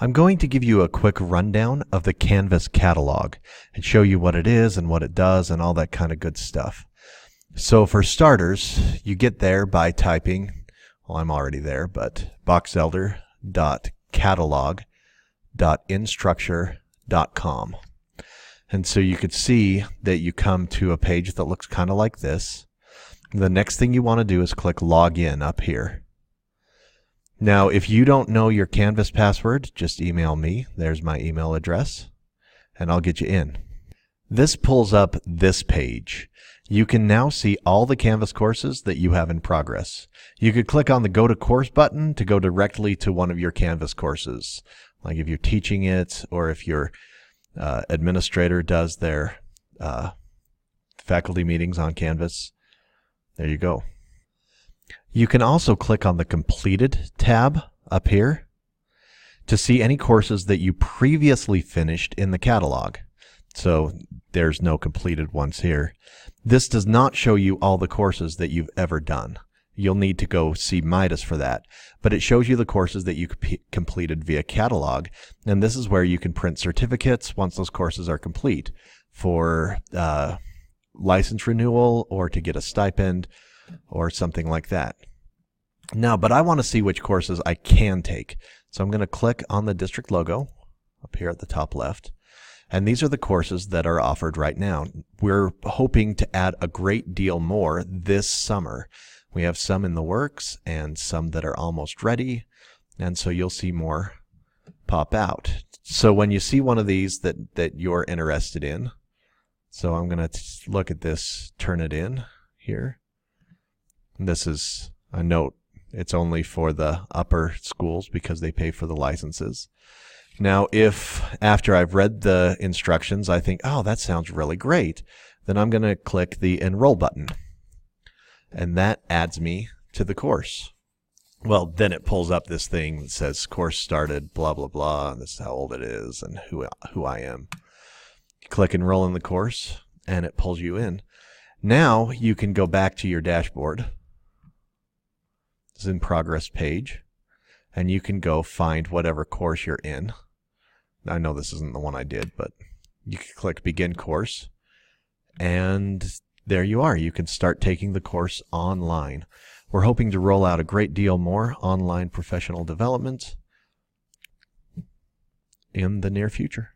I'm going to give you a quick rundown of the Canvas catalog and show you what it is and what it does and all that kind of good stuff. So for starters, you get there by typing, well, I'm already there, but boxelder.catalog.instructure.com. And so you could see that you come to a page that looks kind of like this. The next thing you want to do is click Login up here. Now, if you don't know your Canvas password, just email me. There's my email address, and I'll get you in. This pulls up this page. You can now see all the Canvas courses that you have in progress. You could click on the Go to Course button to go directly to one of your Canvas courses, like if you're teaching it or if your administrator does their faculty meetings on Canvas. There you go. You can also click on the Completed tab up here to see any courses that you previously finished in the catalog. So there's no completed ones here. This does not show you all the courses that you've ever done. You'll need to go see Midas for that. But it shows you the courses that you completed via catalog. And this is where you can print certificates once those courses are complete for license renewal or to get a stipend or something like that. Now, but I want to see which courses I can take. So I'm going to click on the district logo up here at the top left. And these are the courses that are offered right now. We're hoping to add a great deal more this summer. We have some in the works and some that are almost ready. And so you'll see more pop out. So when you see one of these that you're interested in, so I'm going to look at this, turn it in here. This is a note. It's only for the upper schools because they pay for the licenses. Now, if after I've read the instructions, I think, oh, that sounds really great, then I'm going to click the Enroll button. And that adds me to the course. Well, then it pulls up this thing that says course started, blah, blah, blah. And this is how old it is and who I am. You click Enroll in the course, and it pulls you in. Now you can go back to your dashboard. This is in progress page. And you can go find whatever course you're in. I know this isn't the one I did, but you can click Begin Course. And there you are. You can start taking the course online. We're hoping to roll out a great deal more online professional development in the near future.